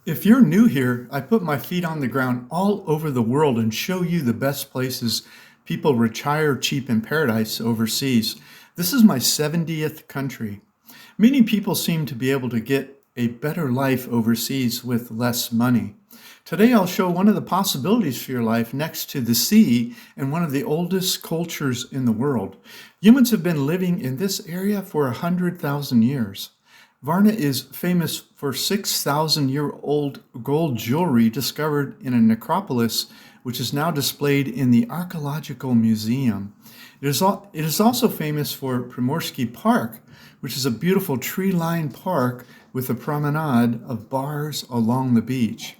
If you're new here, I put my feet on the ground all over the world and show you the best places people retire cheap in paradise overseas. This is my 70th country. Many people seem to be able to get a better life overseas with less money. Today I'll show one of the possibilities for your life next to the sea and one of the oldest cultures in the world. Humans have been living in this area for 100,000 years. Varna is famous for 6,000-year-old gold jewelry discovered in a necropolis, which is now displayed in the Archaeological Museum. It is also famous for Primorsky Park, which is a beautiful tree-lined park with a promenade of bars along the beach.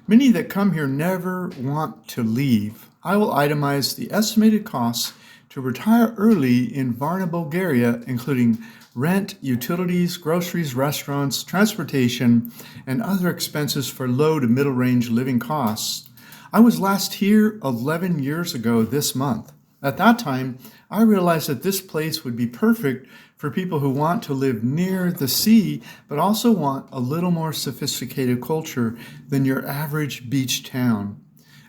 Many that come here never want to leave. I will itemize the estimated costs to retire early in Varna, Bulgaria, including rent, utilities, groceries, restaurants, transportation, and other expenses for low to middle range living costs. I was last here 11 years ago this month. At that time, I realized that this place would be perfect for people who want to live near the sea, but also want a little more sophisticated culture than your average beach town.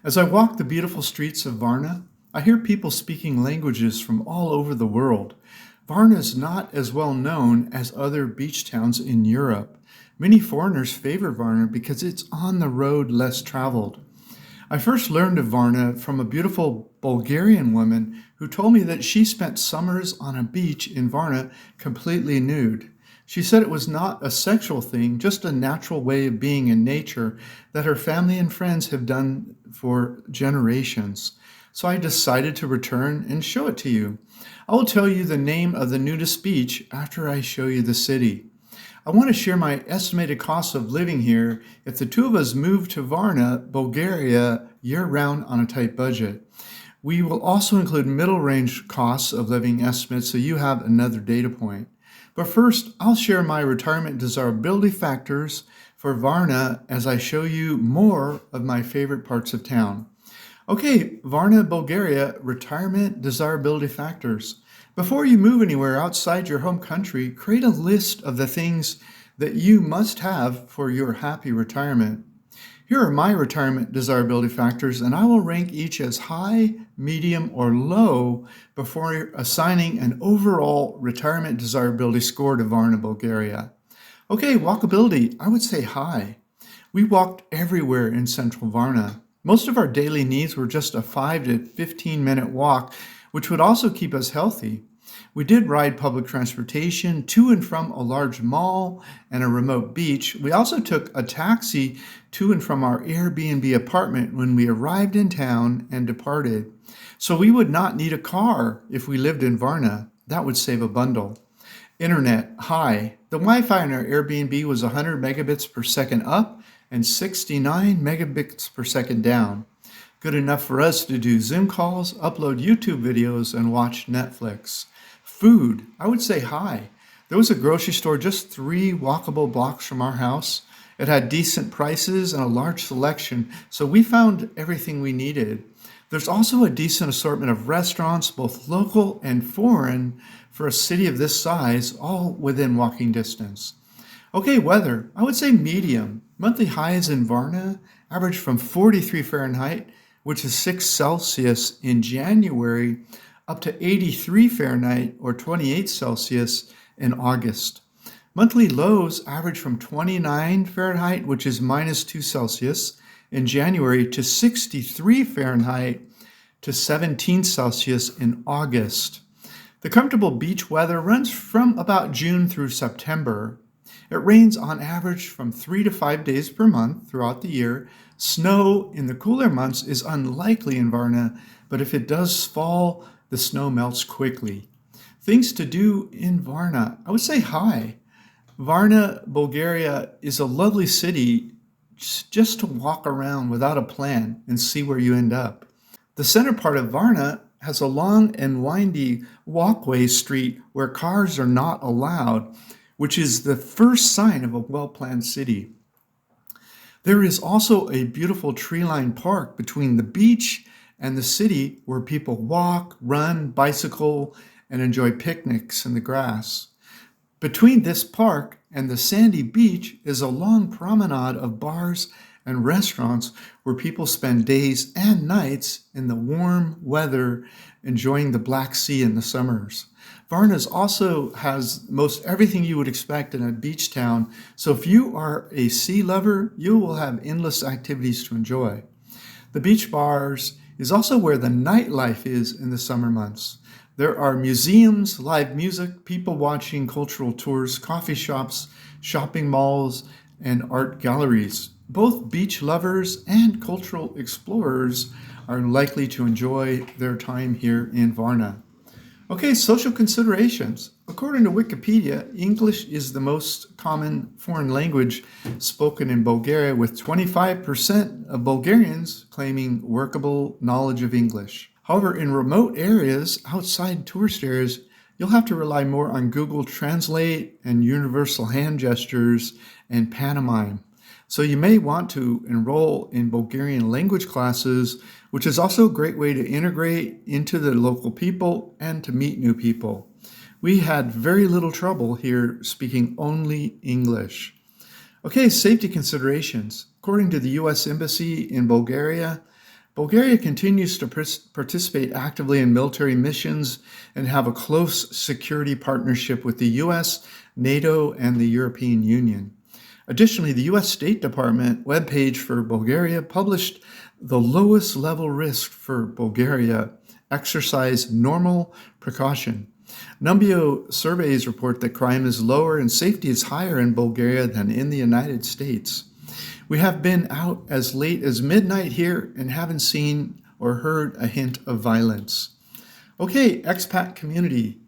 As I walk the beautiful streets of Varna, I hear people speaking languages from all over the world. Varna is not as well known as other beach towns in Europe. Many foreigners favor Varna because it's on the road less traveled. I first learned of Varna from a beautiful Bulgarian woman who told me that she spent summers on a beach in Varna completely nude. She said it was not a sexual thing, just a natural way of being in nature that her family and friends have done for generations. So I decided to return and show it to you. I will tell you the name of the nudist beach after I show you the city. I want to share my estimated cost of living here if the two of us move to Varna, Bulgaria, year-round on a tight budget. We will also include middle-range costs of living estimates so you have another data point. But first, I'll share my retirement desirability factors for Varna as I show you more of my favorite parts of town. Okay, Varna, Bulgaria, retirement desirability factors. Before you move anywhere outside your home country, create a list of the things that you must have for your happy retirement. Here are my retirement desirability factors, and I will rank each as high, medium, or low before assigning an overall retirement desirability score to Varna, Bulgaria. Okay, walkability, I would say high. We walked everywhere in central Varna. Most of our daily needs were just a 5 to 15-minute walk, which would also keep us healthy. We did ride public transportation to and from a large mall and a remote beach. We also took a taxi to and from our Airbnb apartment when we arrived in town and departed. So we would not need a car if we lived in Varna. That would save a bundle. Internet, high. The Wi-Fi in our Airbnb was 100 megabits per second up and 69 megabits per second down. Good enough for us to do Zoom calls, upload YouTube videos, and watch Netflix. Food, I would say high. There was a grocery store just 3 walkable blocks from our house. It had decent prices and a large selection, so we found everything we needed. There's also a decent assortment of restaurants, both local and foreign, for a city of this size, all within walking distance. Okay, weather, I would say medium. Monthly highs in Varna average from 43 Fahrenheit, which is 6 Celsius in January, up to 83 Fahrenheit or 28 Celsius in August. Monthly lows average from 29 Fahrenheit, which is minus 2 Celsius in January, to 63 Fahrenheit to 17 Celsius in August. The comfortable beach weather runs from about June through September. It rains on average from 3 to 5 days per month throughout the year. Snow in the cooler months is unlikely in Varna, but if it does fall, the snow melts quickly. Things to do in Varna, I would say high. Varna, Bulgaria is a lovely city just to walk around without a plan and see where you end up. The center part of Varna has a long and windy walkway street where cars are not allowed, which is the first sign of a well-planned city. There is also a beautiful tree-lined park between the beach and the city where people walk, run, bicycle, and enjoy picnics in the grass. Between this park and the sandy beach is a long promenade of bars and restaurants where people spend days and nights in the warm weather enjoying the Black Sea in the summers. Varna also has most everything you would expect in a beach town, so if you are a sea lover, you will have endless activities to enjoy. The beach bars is also where the nightlife is in the summer months. There are museums, live music, people watching cultural tours, coffee shops, shopping malls, and art galleries. Both beach lovers and cultural explorers are likely to enjoy their time here in Varna. Okay, social considerations. According to Wikipedia, English is the most common foreign language spoken in Bulgaria, with 25% of Bulgarians claiming workable knowledge of English. However, in remote areas outside tourist areas, you'll have to rely more on Google Translate and universal hand gestures and pantomime. So you may want to enroll in Bulgarian language classes, which is also a great way to integrate into the local people and to meet new people. We had very little trouble here speaking only English. Okay, safety considerations. According to the U.S. Embassy in Bulgaria, Bulgaria continues to participate actively in military missions and have a close security partnership with the U.S., NATO, and the European Union. Additionally, the U.S. State Department webpage for Bulgaria published the lowest level risk for Bulgaria: exercise normal precaution. Numbeo surveys report that crime is lower and safety is higher in Bulgaria than in the United States. We have been out as late as midnight here and haven't seen or heard a hint of violence. Okay, expat community.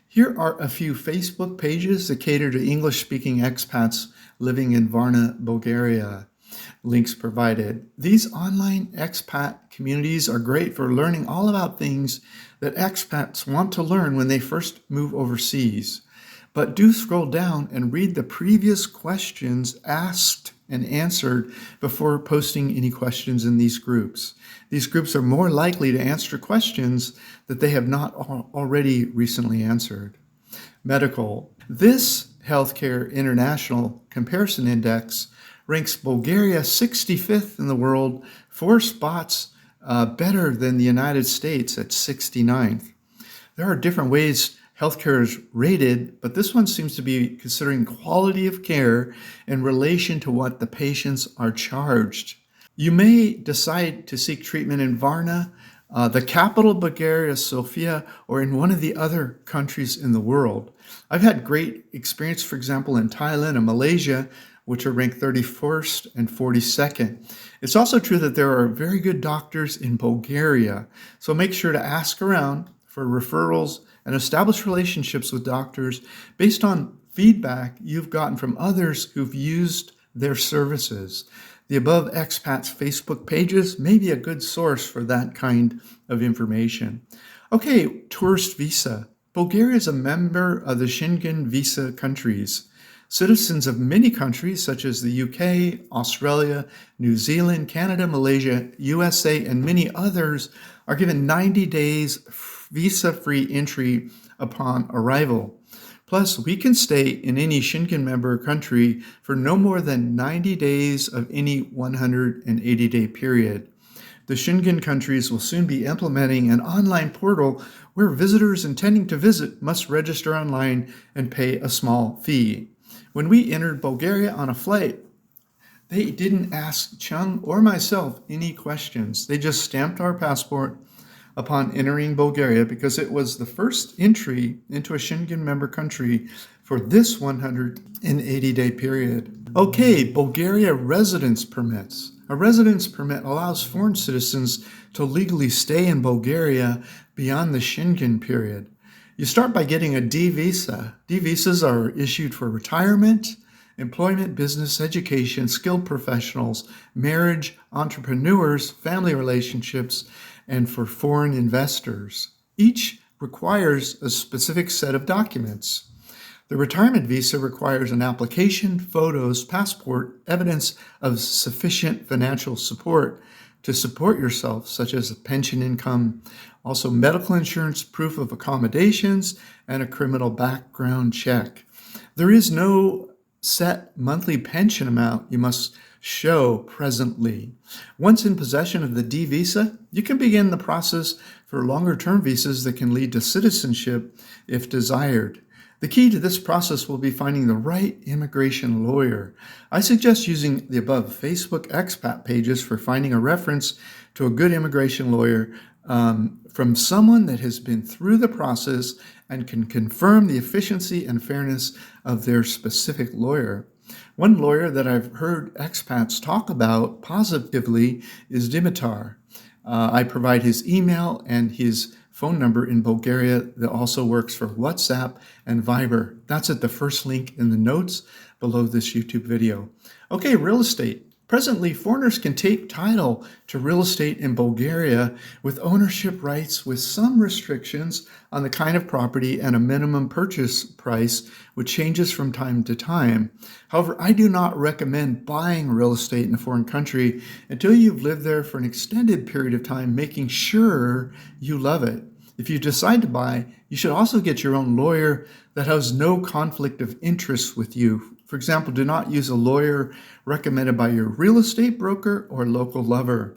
Here are a few Facebook pages that cater to English-speaking expats living in Varna, Bulgaria. Links provided. These online expat communities are great for learning all about things that expats want to learn when they first move overseas. But do scroll down and read the previous questions asked and answered before posting any questions in these groups. These groups are more likely to answer questions that they have not already recently answered. Medical. This Healthcare International Comparison Index ranks Bulgaria 65th in the world, 4 spots better than the United States at 69th. There are different ways healthcare is rated, but this one seems to be considering quality of care in relation to what the patients are charged. You may decide to seek treatment in Varna, the capital of Bulgaria, Sofia, or in one of the other countries in the world. I've had great experience, for example, in Thailand and Malaysia, which are ranked 31st and 42nd. It's also true that there are very good doctors in Bulgaria, so make sure to ask around for referrals and establish relationships with doctors based on feedback you've gotten from others who've used their services. The above expats' Facebook pages may be a good source for that kind of information. Okay, tourist visa. Bulgaria is a member of the Schengen visa countries. Citizens of many countries such as the UK, Australia, New Zealand, Canada, Malaysia, USA, and many others are given 90 days visa-free entry upon arrival. Plus, we can stay in any Schengen member country for no more than 90 days of any 180-day period. The Schengen countries will soon be implementing an online portal where visitors intending to visit must register online and pay a small fee. When we entered Bulgaria on a flight, they didn't ask Chung or myself any questions. They just stamped our passport upon entering Bulgaria because it was the first entry into a Schengen member country for this 180-day period. Okay, Bulgaria residence permits. A residence permit allows foreign citizens to legally stay in Bulgaria beyond the Schengen period. You start by getting a D visa. D visas are issued for retirement, employment, business, education, skilled professionals, marriage, entrepreneurs, family relationships, and for foreign investors. Each requires a specific set of documents. The retirement visa requires an application, photos, passport, evidence of sufficient financial support to support yourself, such as a pension income, also medical insurance, proof of accommodations, and a criminal background check. There is no set monthly pension amount you must show presently. Once in possession of the D visa, you can begin the process for longer-term visas that can lead to citizenship if desired. The key to this process will be finding the right immigration lawyer. I suggest using the above Facebook expat pages for finding a reference to a good immigration lawyer from someone that has been through the process and can confirm the efficiency and fairness of their specific lawyer. One lawyer that I've heard expats talk about positively is Dimitar. I provide his email and his phone number in Bulgaria that also works for WhatsApp and Viber. That's at the first link in the notes below this YouTube video. Okay, real estate. Presently, foreigners can take title to real estate in Bulgaria with ownership rights with some restrictions on the kind of property and a minimum purchase price, which changes from time to time. However, I do not recommend buying real estate in a foreign country until you've lived there for an extended period of time, making sure you love it. If you decide to buy, you should also get your own lawyer that has no conflict of interest with you. For example, do not use a lawyer recommended by your real estate broker or local lover.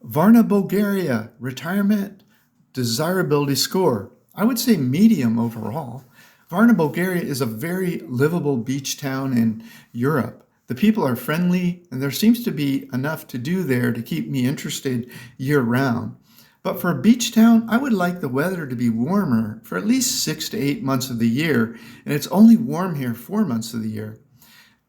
Varna Bulgaria, retirement desirability score. I would say medium overall. Varna Bulgaria is a very livable beach town in Europe. The people are friendly, and there seems to be enough to do there to keep me interested year-round. But for a beach town, I would like the weather to be warmer for at least 6 to 8 months of the year, and it's only warm here 4 months of the year.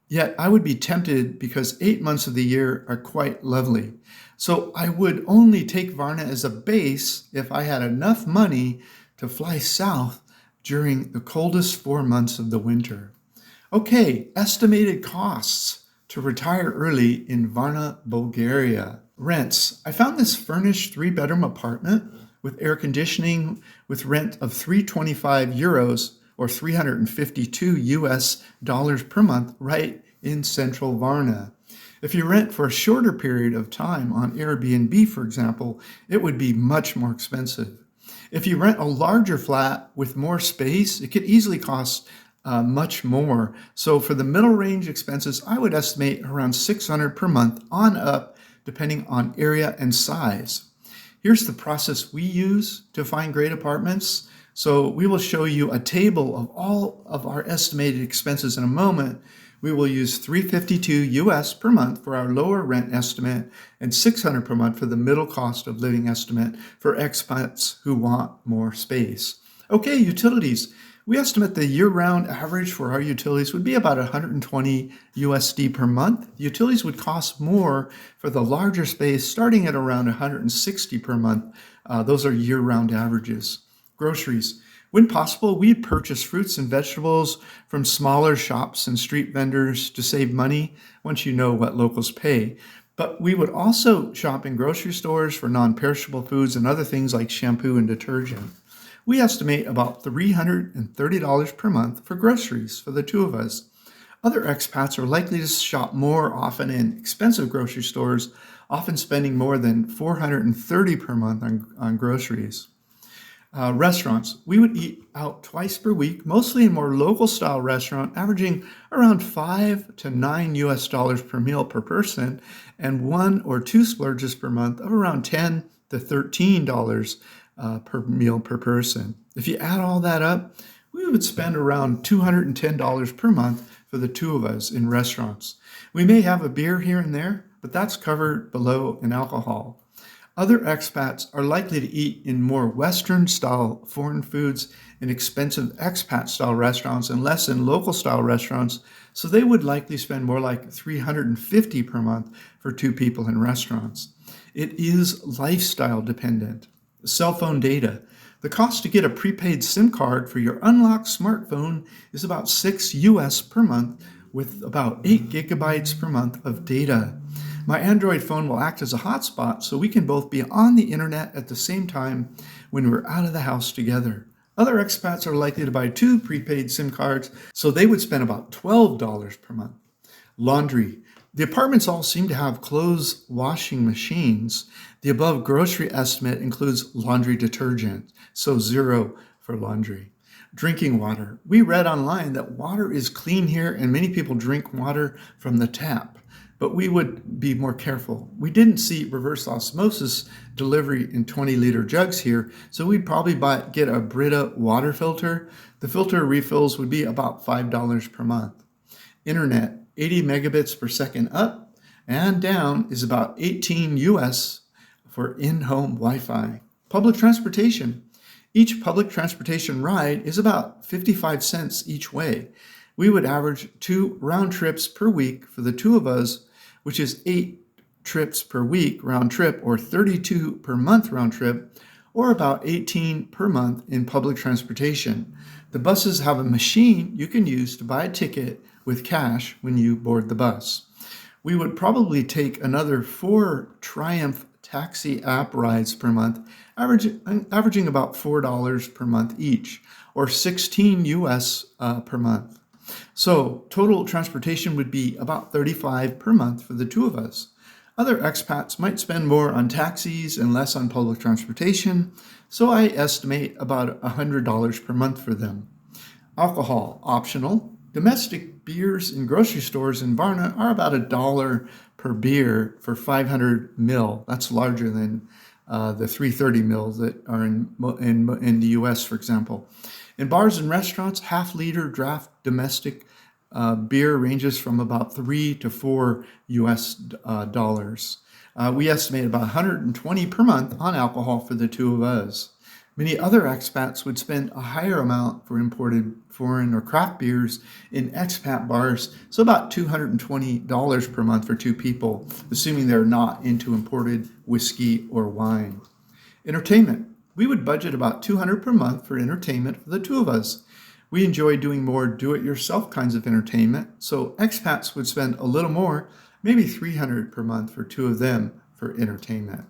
Yet I would be tempted because 8 months of the year are quite lovely. So I would only take Varna as a base if I had enough money to fly south during the coldest 4 months of the winter. Okay, estimated costs to retire early in Varna, Bulgaria. Rents. I found this furnished 3-bedroom apartment with air conditioning with rent of €325 or $352 per month right in central Varna. If you rent for a shorter period of time on Airbnb, for example, it would be much more expensive. If you rent a larger flat with more space, it could easily cost much more. So for the middle range expenses, I would estimate around $600 per month on up, depending on area and size. Here's the process we use to find great apartments. So we will show you a table of all of our estimated expenses in a moment. We will use $352 per month for our lower rent estimate and $600 per month for the middle cost of living estimate for expats who want more space. Okay, utilities. We estimate the year-round average for our utilities would be about $120 per month. Utilities would cost more for the larger space, starting at around $160 per month. Those are year-round averages. Groceries. When possible, we purchase fruits and vegetables from smaller shops and street vendors to save money once you know what locals pay. But we would also shop in grocery stores for non-perishable foods and other things like shampoo and detergent. We estimate about $330 per month for groceries for the two of us. Other expats are likely to shop more often in expensive grocery stores, often spending more than $430 per month on groceries. Restaurants. We would eat out twice per week, mostly in more local style restaurant, averaging around $5 to $9 per meal per person, and 1 or 2 splurges per month of around $10 to $13 per meal per person. If you add all that up, we would spend around $210 per month for the two of us in restaurants. We may have a beer here and there, but that's covered below in alcohol. Other expats are likely to eat in more Western-style foreign foods in expensive expat-style restaurants and less in local-style restaurants, so they would likely spend more like $350 per month for 2 people in restaurants. It is lifestyle dependent. Cell phone data. The cost to get a prepaid SIM card for your unlocked smartphone is about $6 per month with about 8 gigabytes per month of data. My Android phone will act as a hotspot so we can both be on the internet at the same time when we're out of the house together. Other expats are likely to buy 2 prepaid SIM cards, so they would spend about $12 per month. Laundry. The apartments all seem to have clothes washing machines. The above grocery estimate includes laundry detergent, so 0 for laundry. Drinking water. We read online that water is clean here and many people drink water from the tap, but we would be more careful. We didn't see reverse osmosis delivery in 20-liter jugs here, so we'd probably get a Brita water filter. The filter refills would be about $5 per month. Internet, 80 megabits per second up and down is about 18 US for in-home Wi-Fi. Public transportation. Each public transportation ride is about 55 cents each way. We would average 2 round trips per week for the two of us, which is 8 trips per week round trip, or 32 per month round trip, or about 18 per month in public transportation. The buses have a machine you can use to buy a ticket with cash when you board the bus. We would probably take another 4 Triumph taxi app rides per month, averaging about $4 per month each, or 16 US per month. So total transportation would be about 35 per month for the two of us. Other expats might spend more on taxis and less on public transportation, so I estimate about $100 per month for them. Alcohol, optional. Domestic beers in grocery stores in Varna are about $1 per beer for 500 ml. That's larger than the 330 ml that are in the US, for example. In bars and restaurants, half-liter draft domestic beer ranges from about $3 to $4 US dollars. We estimate about $120 per month on alcohol for the two of us. Many other expats would spend a higher amount for imported foreign or craft beers in expat bars, so about $220 per month for 2 people, assuming they're not into imported whiskey or wine. Entertainment. We would budget about $200 per month for entertainment for the two of us. We enjoy doing more do-it-yourself kinds of entertainment, so expats would spend a little more, maybe $300 per month for 2 of them for entertainment.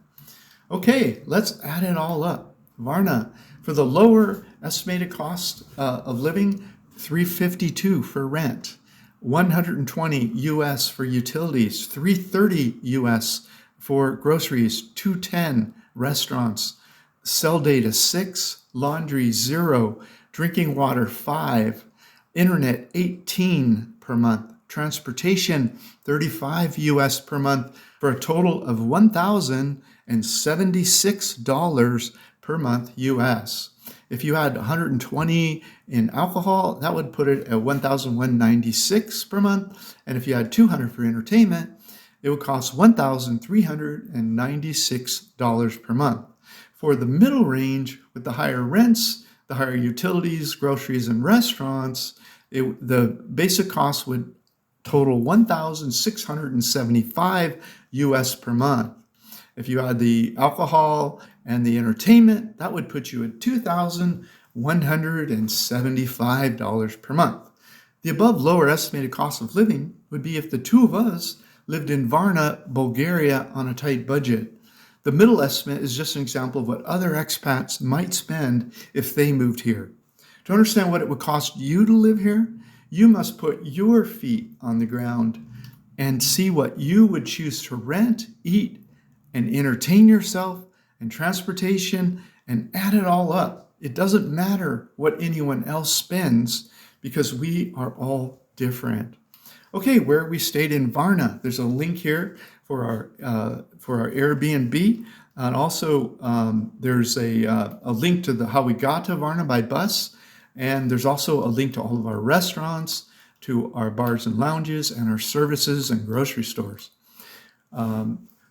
Okay, let's add it all up. Varna, for the lower estimated cost of living, $352 for rent, $120 US for utilities, $330 US for groceries, $210 restaurants, cell data 6, laundry 0, drinking water 5, internet 18 per month, transportation 35 US per month, for a total of $1,076 per month US. If you had 120 in alcohol, that would put it at $1,196 per month. And if you had 200 for entertainment, it would cost $1,396 per month. For the middle range, with the higher rents, the higher utilities, groceries, and restaurants, the basic cost would total $1,675 US per month. If you had the alcohol and the entertainment, that would put you at $2,175 per month. The above lower estimated cost of living would be if the two of us lived in Varna, Bulgaria on a tight budget. The middle estimate is just an example of what other expats might spend if they moved here. To understand what it would cost you to live here, you must put your feet on the ground and see what you would choose to rent, eat, and entertain yourself, and transportation, and add it all up. It doesn't matter what anyone else spends because we are all different. Okay, where we stayed in Varna, there's a link here for our Airbnb, and also there's a link to how we got to Varna by bus, and there's also a link to all of our restaurants, to our bars and lounges, and our services and grocery stores.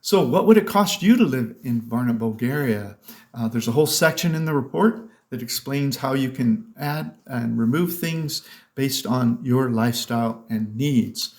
So what would it cost you to live in Varna, Bulgaria? There's a whole section in the report that explains how you can add and remove things based on your lifestyle and needs.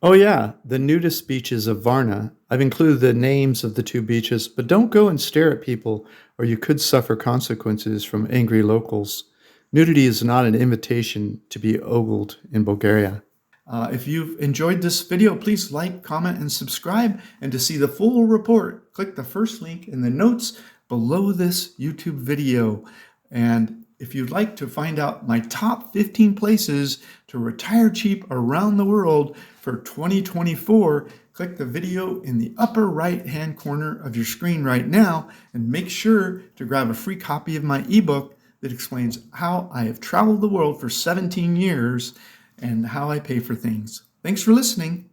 Oh yeah, the nudist beaches of Varna. I've included the names of the 2 beaches, but don't go and stare at people or you could suffer consequences from angry locals. Nudity is not an invitation to be ogled in Bulgaria. If you've enjoyed this video, please like, comment, and subscribe. And to see the full report, click the first link in the notes below this YouTube video. And if you'd like to find out my top 15 places to retire cheap around the world for 2024, click the video in the upper right-hand corner of your screen right now and make sure to grab a free copy of my ebook, that explains how I have traveled the world for 17 years and how I pay for things. Thanks for listening.